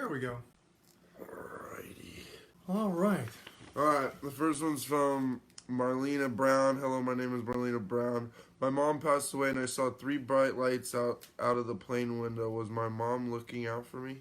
There we go. Alrighty. All right. Alright, the first one's from Marlena Browne. Hello, my name is Marlena Browne. My mom passed away and I saw three bright lights out of the plane window. Was my mom looking out for me?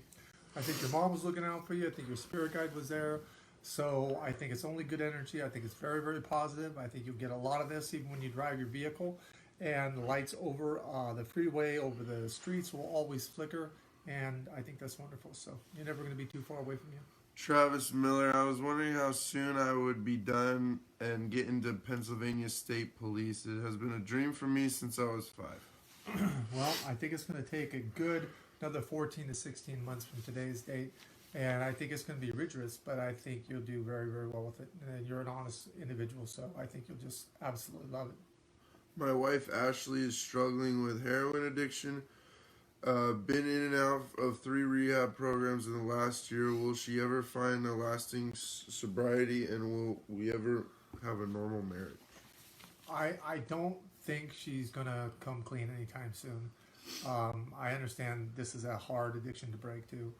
I think your mom was looking out for you. I think your spirit guide was there. So I think it's only good energy. I think it's very, very positive. I think you'll get a lot of this even when you drive your vehicle. And the lights over the freeway, over the streets will always flicker. And I think that's wonderful. So you're never going to be too far away from you. Travis Miller, I was wondering how soon I would be done and get into Pennsylvania State Police. It has been a dream for me since I was 5. Well, I think it's going to take a good another 14 to 16 months from today's date. And I think it's going to be rigorous, but I think you'll do very, very well with it. And you're an honest individual, so I think you'll just absolutely love it. My wife Ashley is struggling with heroin addiction. Been in and out of 3 rehab programs in the last year. Will she ever find a lasting sobriety, and will we ever have a normal marriage? I don't think she's going to come clean anytime soon. I understand this is a hard addiction to break to.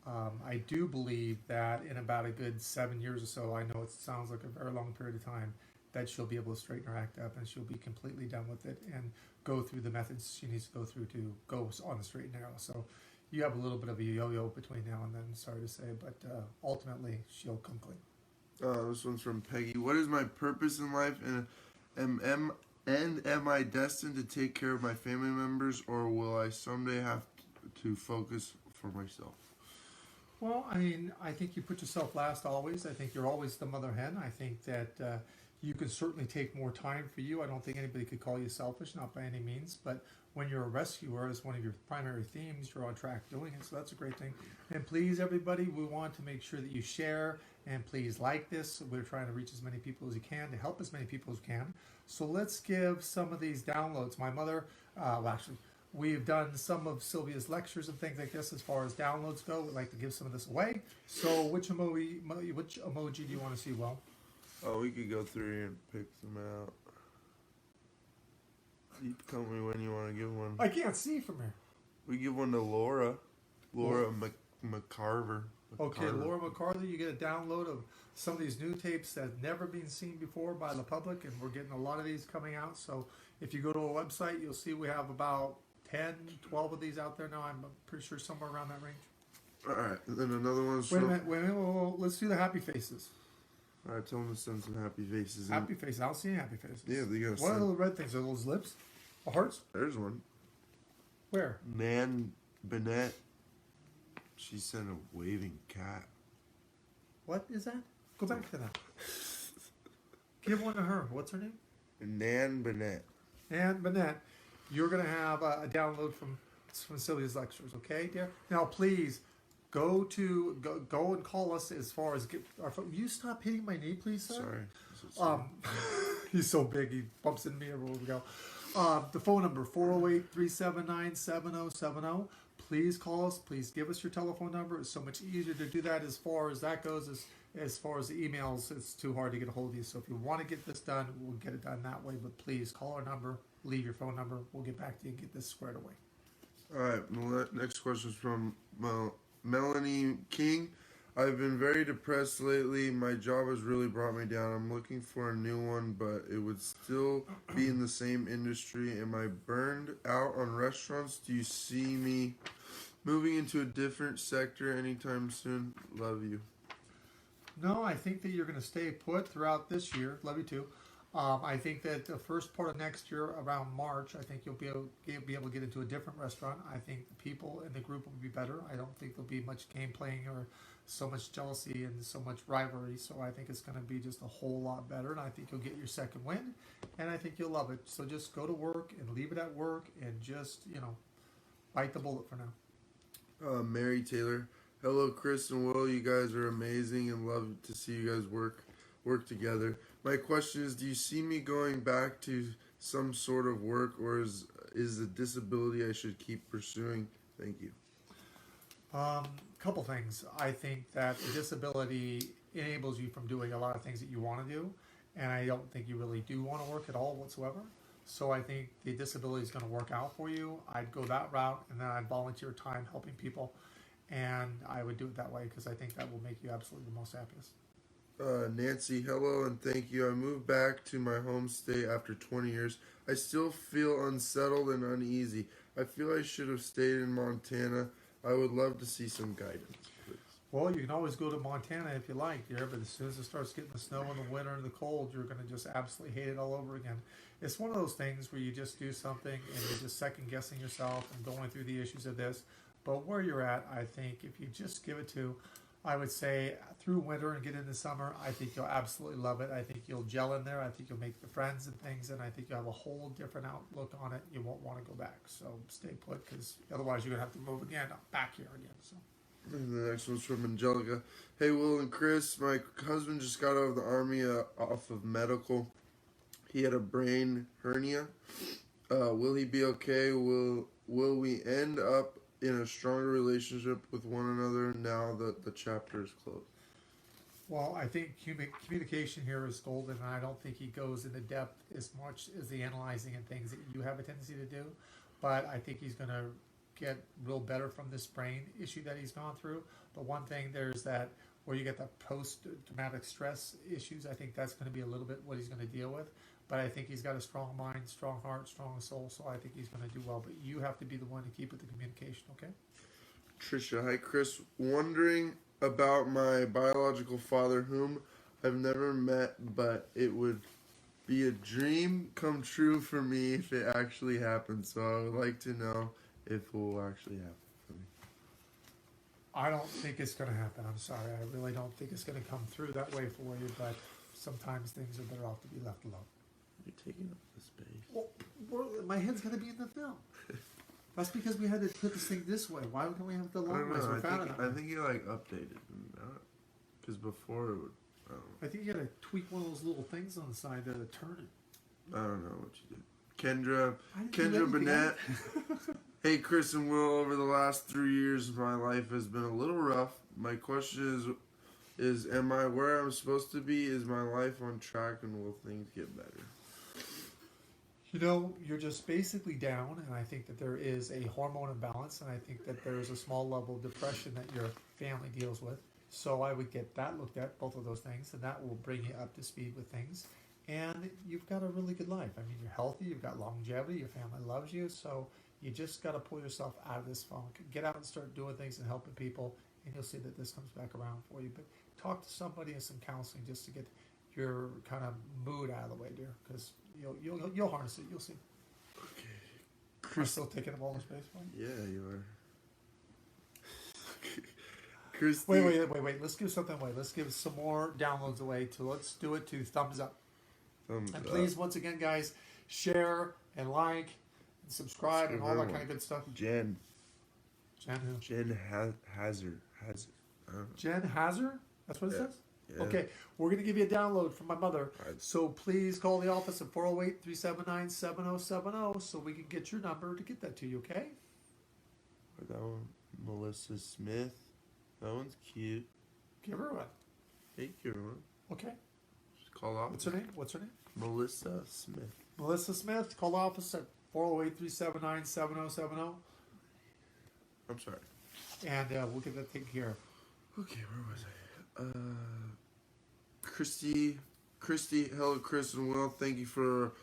I do believe that in about a good 7 years or so, I know it sounds like a very long period of time, that she'll be able to straighten her act up and she'll be completely done with it and go through the methods she needs to go through to go on the straight and narrow. So you have a little bit of a yo-yo between now and then, sorry to say, but ultimately she'll come clean. This one's from Peggy. What is my purpose in life, and am I destined to take care of my family members, or will I someday have to focus for myself? Well, I mean, I think you put yourself last always. I think you're always the mother hen. I think that you can certainly take more time for you. I don't think anybody could call you selfish, not by any means. But when you're a rescuer, as one of your primary themes, you're on track doing it. So that's a great thing. And please, everybody, we want to make sure that you share and please like this. We're trying to reach as many people as you can to help as many people as you can. So let's give some of these downloads. My mother, we've done some of Sylvia's lectures and things like this as far as downloads go. We'd like to give some of this away. So which emoji do you want to see, Will? Oh, we could go through here and pick them out. You tell me when you want to give one. I can't see from here. We give one to Laura. Laura McCarver. Okay, Laura McCarthy, you get a download of some of these new tapes that have never been seen before by the public, and we're getting a lot of these coming out. So if you go to our website, you'll see we have about 10, 12 of these out there now. I'm pretty sure somewhere around that range. All right, and then another one's Wait a minute. Well, let's do the happy faces. All right, tell them to send some happy faces. Happy faces. I don't see any happy faces. Yeah, they got. What are those red things? Are those lips? Or hearts? There's one. Where? Nan Bennett. She sent a waving cat. What is that? Go back to that. Give one to her. What's her name? Nan Bennett. Nan Bennett. You're going to have a download from Sylvia's lectures, okay, dear? Now, please go and call us as far as get our phone. You stop hitting my knee, please, sir. Sorry. He's so big, he bumps into me everywhere we go. The phone number 408-379-7070. Please call us. Please give us your telephone number. It's so much easier to do that as far as that goes. As far as the emails, it's too hard to get a hold of you. So if you want to get this done, we'll get it done that way. But please call our number, leave your phone number. We'll get back to you and get this squared away. All right. Next question is from Melanie King. I've been very depressed lately. My job has really brought me down. I'm looking for a new one, but it would still be in the same industry. Am I burned out on restaurants? Do you see me moving into a different sector anytime soon? Love you. No, I think that you're going to stay put throughout this year. Love you too. I think that the first part of next year, around March, I think you'll be able to get into a different restaurant. I think the people in the group will be better. I don't think there'll be much game playing or so much jealousy and so much rivalry. So I think it's going to be just a whole lot better. And I think you'll get your second win. And I think you'll love it. So just go to work and leave it at work and just, bite the bullet for now. Mary Taylor. Hello, Chris and Will. You guys are amazing and love to see you guys work together. My question is, do you see me going back to some sort of work, or is a disability I should keep pursuing? Thank you. Couple things. I think that the disability enables you from doing a lot of things that you want to do, and I don't think you really do want to work at all whatsoever. So I think the disability is going to work out for you. I'd go that route, and then I'd volunteer time helping people. and I would do it that way because I think that will make you absolutely the most happiest. Nancy, hello and thank you. I moved back to my home state after 20 years. I still feel unsettled and uneasy. I feel I should have stayed in Montana. I would love to see some guidance, please. Well, you can always go to Montana if you like, dear, but as soon as it starts getting the snow in the winter and the cold, you're going to just absolutely hate it all over again. It's one of those things where you just do something and you're just second guessing yourself and going through the issues of this. But where you're at, I think if you just give it to, I would say through winter and get into summer, I think you'll absolutely love it. I think you'll gel in there. I think you'll make the friends and things, and I think you'll have a whole different outlook on it. You won't want to go back. So stay put, because otherwise you're going to have to move again, back here again. So. And the next one's from Angelica. Hey, Will and Chris, my husband just got out of the army off of medical. He had a brain hernia. Will he be okay? Will we end up in a stronger relationship with one another now that the chapter is closed? Well, I think communication here is golden, and I don't think he goes into depth as much as the analyzing and things that you have a tendency to do. But I think he's going to get real better from this brain issue that he's gone through. The one thing there's that where you get the post-traumatic stress issues, I think that's going to be a little bit what he's going to deal with. But I think he's got a strong mind, strong heart, strong soul, so I think he's going to do well. But you have to be the one to keep with the communication, okay? Trisha, hi Chris. Wondering about my biological father, whom I've never met, but it would be a dream come true for me if it actually happens. So I would like to know if it will actually happen for me. I don't think it's going to happen. I'm sorry. I really don't think it's going to come through that way for you, but sometimes things are better off to be left alone. You're taking up the space. Well, my head's got to be in the film. That's because we had to put this thing this way. Why don't we have the long ways? I think you like updated, because before it would. I think you got to tweak one of those little things on the side to turn it. I don't know what you did. Kendra do Burnett. Hey Chris and Will, over the last 3 years, my life has been a little rough. My question is am I where I'm supposed to be? Is my life on track, and will things get better? You know, you're just basically down, and I think that there is a hormone imbalance, and I think that there is a small level of depression that your family deals with. So I would get that looked at, both of those things, and that will bring you up to speed with things. And you've got a really good life. I mean, you're healthy, you've got longevity, your family loves you, so you just got to pull yourself out of this funk. Get out and start doing things and helping people, and you'll see that this comes back around for you. But talk to somebody and some counseling just to get your kind of mood out of the way, dear, because you'll harness it. You'll see. Okay. Chris, still taking up all the space for you? Yeah, you are. Chris, wait. Let's give something away. Let's give some more downloads away. Let's do it to thumbs up. Thumbs and up. Please, once again, guys, share and like and subscribe and all that kind of good stuff. Jen who? Jen Hazard. Jen Hazard? That's what it says? Yeah. Okay, we're going to give you a download from my mother. So please call the office at 408-379-7070 so we can get your number to get that to you, okay? That one, Melissa Smith. That one's cute. Give her one. Hey, give her one. Okay. Just call off. What's her name? Melissa Smith. Melissa Smith. Call the office at 408-379-7070. I'm sorry. And we'll get that taken care of. Okay, where was I? Christy, hello, Chris and Will. Thank you for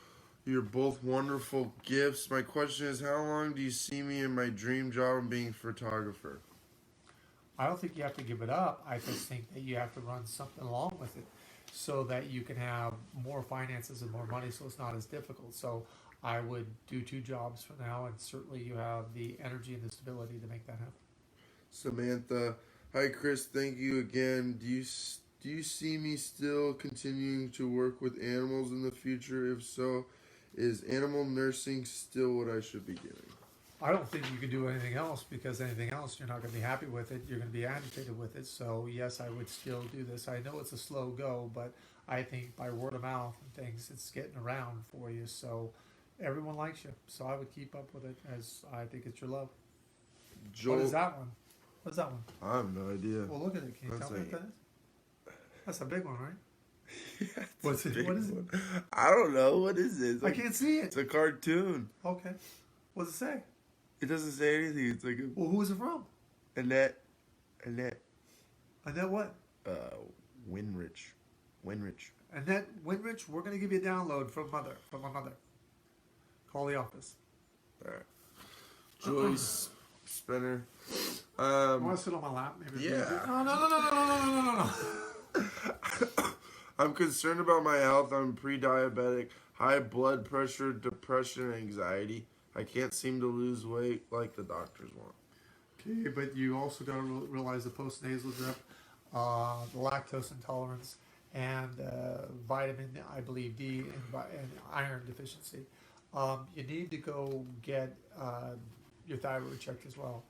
your both wonderful gifts. My question is, how long do you see me in my dream job of being a photographer? I don't think you have to give it up. I just think that you have to run something along with it so that you can have more finances and more money so it's not as difficult. So I would do 2 jobs for now, and certainly you have the energy and the stability to make that happen. Samantha, hi Chris, thank you again. Do you see me still continuing to work with animals in the future? If so, is animal nursing still what I should be doing? I don't think you can do anything else, because anything else you're not going to be happy with it. You're going to be agitated with it. So yes, I would still do this. I know it's a slow go, but I think by word of mouth and things, it's getting around for you. So everyone likes you. So I would keep up with it, as I think it's your love. Joel, What is that one? What's that one? I have no idea. Well, look at it. Can you tell me what that is? That's a big one, right? Yeah, What's it? What is it? I don't know. What is it? I can't see it. It's a cartoon. Okay. What does it say? It doesn't say anything. It's like Well, who is it from? Annette. Annette. Annette what? Winrich. Annette Winrich, we're going to give you a download from my mother. Call the office. All right. Joyce Spinner. You want to sit on my lap? Maybe. Yeah. No. I'm concerned about my health. I'm pre-diabetic, high blood pressure, depression, and anxiety. I can't seem to lose weight like the doctors want. Okay, but you also got to realize the postnasal drip, the lactose intolerance, and vitamin, I believe, D and iron deficiency. You need to go get your thyroid checked as well.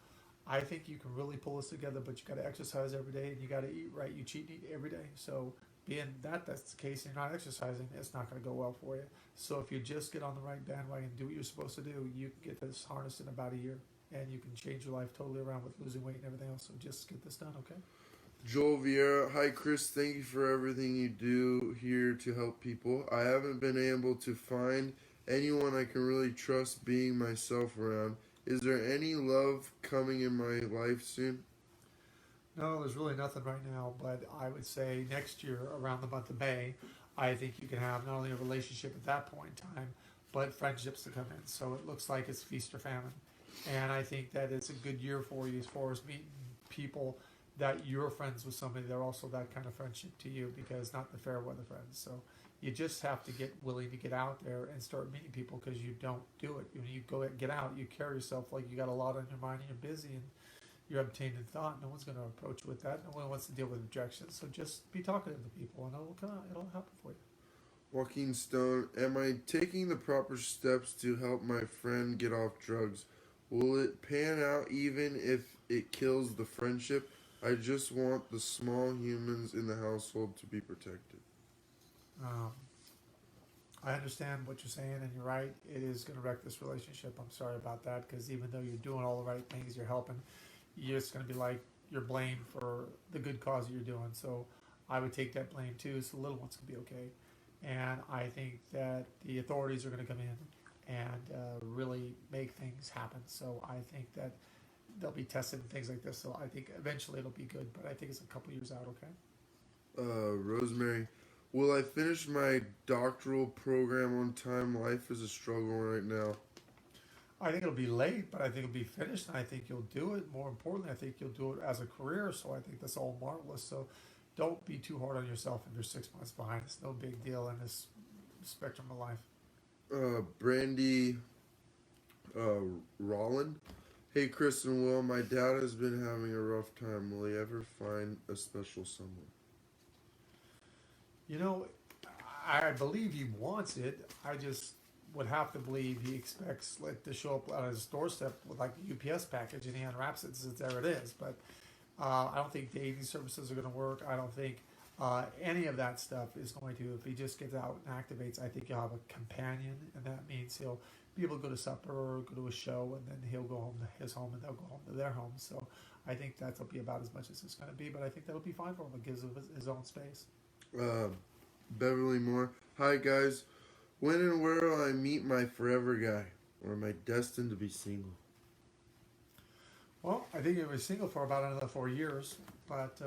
I think you can really pull this together, but you got to exercise every day and you got to eat right. You cheat and eat every day. So being that's the case and you're not exercising, it's not going to go well for you. So if you just get on the right bandwagon and do what you're supposed to do, you can get this harnessed in about a year. And you can change your life totally around with losing weight and everything else. So just get this done, okay? Joel Vieira. Hi, Chris. Thank you for everything you do here to help people. I haven't been able to find anyone I can really trust being myself around. Is there any love coming in my life soon? No, there's really nothing right now, but I would say next year, around the month of May, I think you can have not only a relationship at that point in time, but friendships to come in. So it looks like it's feast or famine. And I think that it's a good year for you as far as meeting people that you're friends with somebody that are also that kind of friendship to you, because not the fair weather friends. So you just have to get willing to get out there and start meeting people, because you don't do it. When you go get out, you carry yourself like you got a lot on your mind and you're busy and you're obtaining thought. No one's going to approach you with that. No one wants to deal with objections. So just be talking to the people and it'll happen for you. Joaquin Stone. Am I taking the proper steps to help my friend get off drugs? Will it pan out even if it kills the friendship? I just want the small humans in the household to be protected. I understand what you're saying, and you're right. It is going to wreck this relationship. I'm sorry about that, because even though you're doing all the right things, you're helping, you're just going to be like, you're blamed for the good cause that you're doing. So I would take that blame too, so the little ones can be okay. And I think that the authorities are going to come in and really make things happen. So I think that they'll be tested and things like this. So I think eventually it'll be good, but I think it's a couple years out, okay? Rosemary. Will I finish my doctoral program on time? Life is a struggle right now. I think it'll be late, but I think it'll be finished, and I think you'll do it. More importantly, I think you'll do it as a career, so I think that's all marvelous. So don't be too hard on yourself if you're 6 months behind. It's no big deal in this spectrum of life. Brandy Rollin. Hey, Chris and Will, my dad has been having a rough time. Will he ever find a special someone? You know, I believe he wants it. I just would have to believe he expects like to show up on his doorstep with like a UPS package and he unwraps it and says, there it is. But I don't think dating services are going to work. I don't think any of that stuff is going to. If he just gets out and activates, I think you'll have a companion, and that means he'll be able to go to supper or go to a show, and then he'll go home to his home and they'll go home to their home. So I think that'll be about as much as it's going to be, but I think that'll be fine for him. It gives him his own space. Beverly Moore. Hi, guys. When and where will I meet my forever guy? Or am I destined to be single? Well, I think you'll be single for about another 4 years, but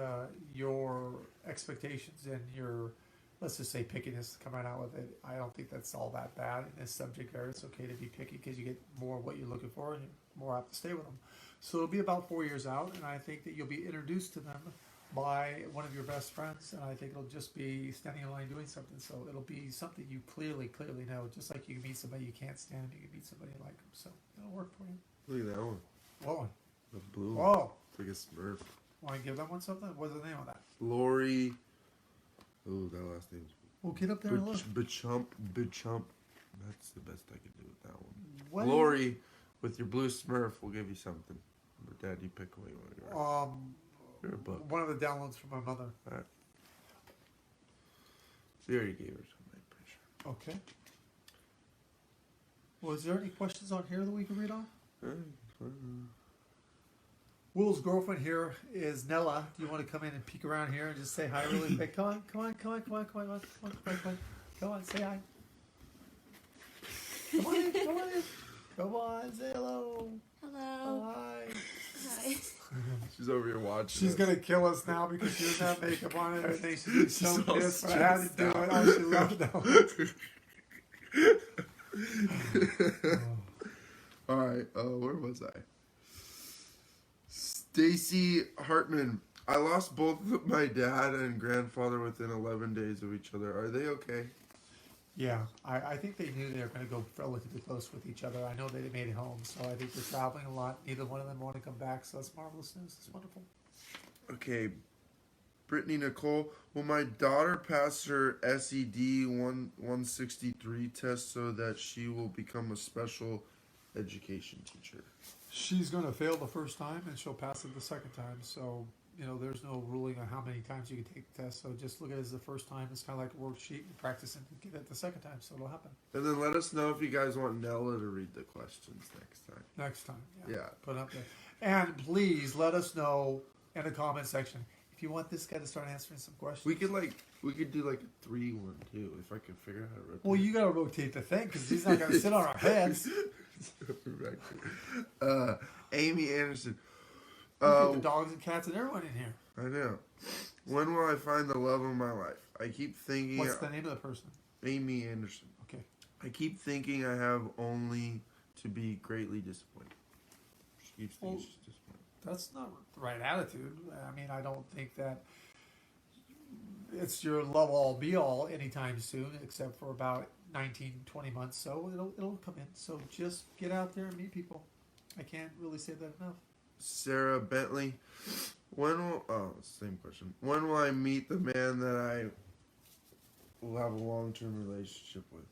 your expectations and your, let's just say, pickiness coming out with it, I don't think that's all that bad in this subject area. It's okay to be picky because you get more of what you're looking for and you're more apt to stay with them. So it'll be about 4 years out, and I think that you'll be introduced to them by one of your best friends, and I think it'll just be standing in line doing something. So it'll be something you clearly know, just like you can meet somebody you can't stand, you can meet somebody you like them. So it'll work for you. Look at that one. Whoa. The blue one. Whoa. It's like a Smurf. Want to give that one something? What's the name of that? Lori. Oh, that last name's. Well, get up there and look. Bachump. That's the best I can do with that one. What? Lori, with your blue Smurf, we'll give you something. But Dad, you pick what you want. You're a book. One of the downloads from my mother. All right. She already gave her something, I'm pretty sure. Okay. Well, is there any questions on here that we can read on? Will's girlfriend here is Nella. Do you want to come in and peek around here and just say hi really quick? Come on, say hi. Come on in. Come on, say hello. Hello. Hi. Hi. She's over here watching. She's us. gonna kill us now because she doesn't have makeup on and everything. She's so She's all pissed, but I had to do it. stressed Oh, she loved it. All right, where was I? Stacy Hartman. I lost both my dad and grandfather within 11 days of each other. Are they okay? Yeah, I think they knew they were going to go relatively close with each other. I know they made it home, so I think they're traveling a lot. Neither one of them want to come back, so that's marvelous news. It's wonderful. Okay, Brittany Nicole. Will my daughter pass her SED 163 test so that she will become a special education teacher? She's going to fail the first time, and she'll pass it the second time. So, there's no ruling on how many times you can take the test. So just look at it as the first time. It's kind of like a worksheet and practice and get it the second time. So it'll happen. And then let us know if you guys want Nella to read the questions next time. Next time. Yeah. Put it up there. And please let us know in the comment section if you want this guy to start answering some questions. We could do like a 3-1 too if I can figure out how to rotate. Well, you got to rotate the thing because he's not going to sit on our heads. Amy Anderson. Look at the dogs and cats and everyone in here. I know. When will I find the love of my life? I keep thinking. What's the name of the person? Amy Anderson. Okay. I keep thinking I have only to be greatly disappointed. She keeps thinking she's disappointed. That's not the right attitude. I mean, I don't think that it's your love all be all anytime soon, except for about 19, 20 months. So it'll come in. So just get out there and meet people. I can't really say that enough. Sarah Bentley. Same question. When will I meet the man that I will have a long-term relationship with?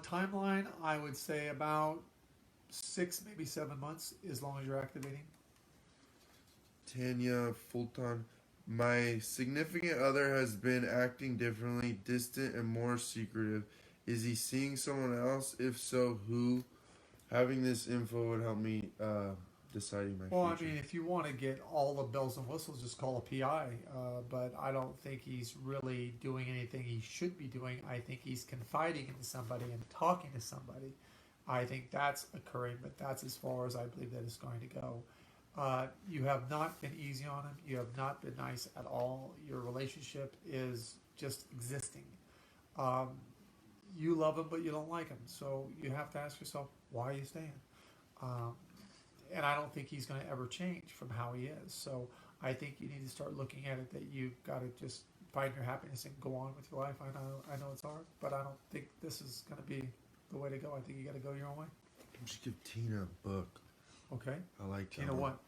Timeline, I would say about 6, maybe 7 months, as long as you're activating. Tanya Fulton. My significant other has been acting differently, distant, and more secretive. Is he seeing someone else? If so, who? Having this info would help me deciding my Well, future. I mean, if you want to get all the bells and whistles, just call a PI. But I don't think he's really doing anything he should be doing. I think he's confiding into somebody and talking to somebody. I think that's occurring, but that's as far as I believe that is going to go. You have not been easy on him. You have not been nice at all. Your relationship is just existing. You love him, but you don't like him. So you have to ask yourself, why are you staying? And I don't think he's going to ever change from how he is. So I think you need to start looking at it that you've got to just find your happiness and go on with your life. I know it's hard, but I don't think this is going to be the way to go. I think you got to go your own way. We should give Tina a book. Okay. I like Tina what?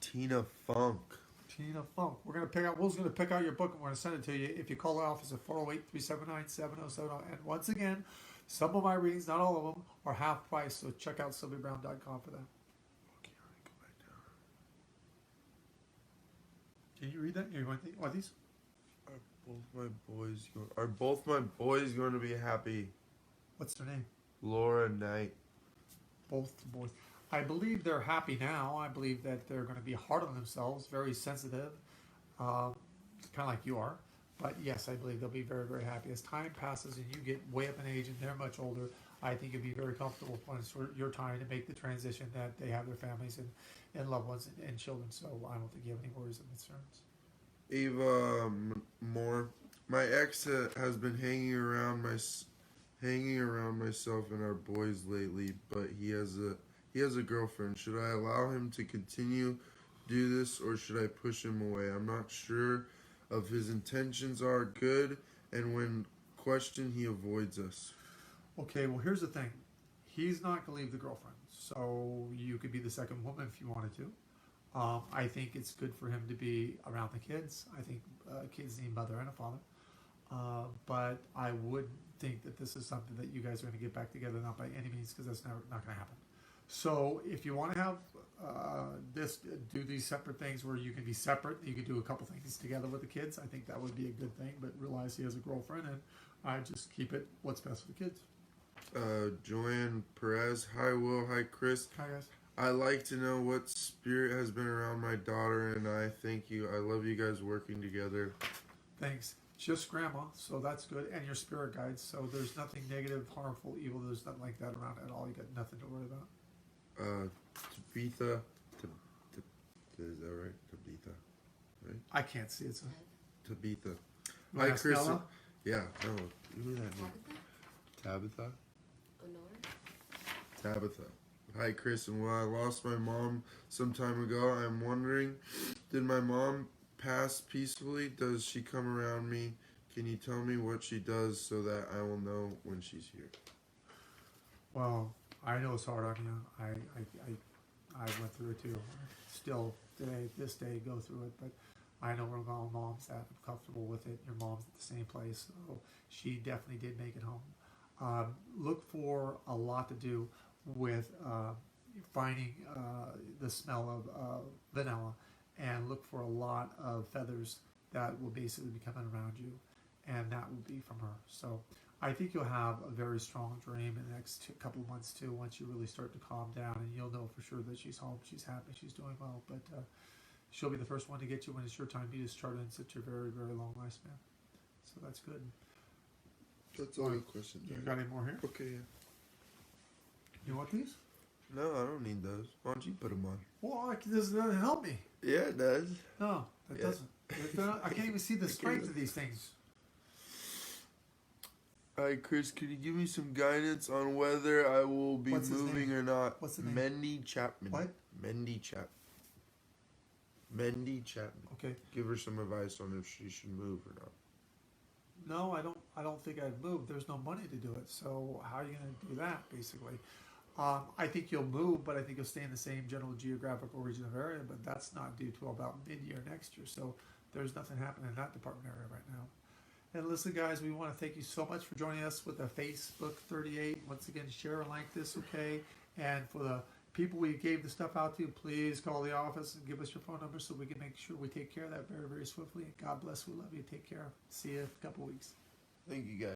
Tina Funk. Tina Funk. Will's going to pick out your book and we're going to send it to you if you call our office at 408-379-7070. And once again, some of my readings, not all of them, are half price. So check out sylviabrowne.com for that. Okay, all right, go back down. Can you read that? You want these? Are both my boys going to be happy? What's their name? Laura Knight. Both boys. I believe they're happy now. I believe that they're going to be hard on themselves, very sensitive, kind of like you are. But yes, I believe they'll be very, very happy. As time passes and you get way up in age and they're much older, I think you'll be very comfortable when it's your time to make the transition that they have their families and loved ones and children. So I don't think you have any worries or concerns. Ava Moore. My ex has been hanging around myself and our boys lately, but he has a girlfriend. Should I allow him to continue do this, or should I push him away? I'm not sure if his intentions are good, and when questioned, he avoids us. Okay, well, here's the thing. He's not going to leave the girlfriend, so you could be the second woman if you wanted to. I think it's good for him to be around the kids. I think kids need a mother and a father. But I would think that this is something that you guys are going to get back together, not by any means, because that's not going to happen. So if you want to have do these separate things where you can be separate, you can do a couple things together with the kids, I think that would be a good thing. But realize he has a girlfriend, and I just keep it what's best for the kids. Joanne Perez. Hi, Will. Hi, Chris. Hi, guys. I like to know what spirit has been around my daughter and I. Thank you. I love you guys working together. Thanks. Just grandma, so that's good, and your spirit guides. So there's nothing negative, harmful, evil. There's nothing like that around at all. You got nothing to worry about. is that right? Tabitha. I can't see it. So. Tabitha. You Hi, wanna ask Chris. Stella? Yeah, no. Give me that name. Tabitha? Tabitha. Hi, Chris. And when I lost my mom some time ago, I'm wondering, did my mom pass peacefully? Does she come around me? Can you tell me what she does so that I will know when she's here? Well, I know it's hard on you. I went through it too. Still today, this day, go through it. But I know where my mom's at. I'm comfortable with it. Your mom's at the same place, so she definitely did make it home. Look for a lot to do with finding the smell of vanilla, and look for a lot of feathers that will basically be coming around you, and that will be from her. So I think you'll have a very strong dream in the next couple of months too, once you really start to calm down, and you'll know for sure that she's home, she's happy, she's doing well. But she'll be the first one to get you when it's your time to discharge in such a very, very long lifespan. So that's good. That's all the questions. You got any more here? Okay, yeah. You want these? No, I don't need those. Why don't you put them on? Well, this doesn't help me. Yeah, it does. No, it Yeah. doesn't. I can't even see the strength of these things. Alright, Chris, could you give me some guidance on whether I will be What's his moving name? or not? What's the name? Mendy Chapman. What? Mendy Chapman. Mendy Chapman. Okay. Give her some advice on if she should move or not. No, I don't think I'd move. There's no money to do it. So how are you going to do that, basically? I think you'll move, but I think you'll stay in the same general geographical region of area, but that's not due to about mid-year next year. So there's nothing happening in that department area right now. And listen, guys, we want to thank you so much for joining us with the Facebook 38. Once again, share and like this, okay? And for the people we gave the stuff out to, please call the office and give us your phone number so we can make sure we take care of that very, very swiftly. God bless. We love you. Take care. See you in a couple weeks. Thank you, guys.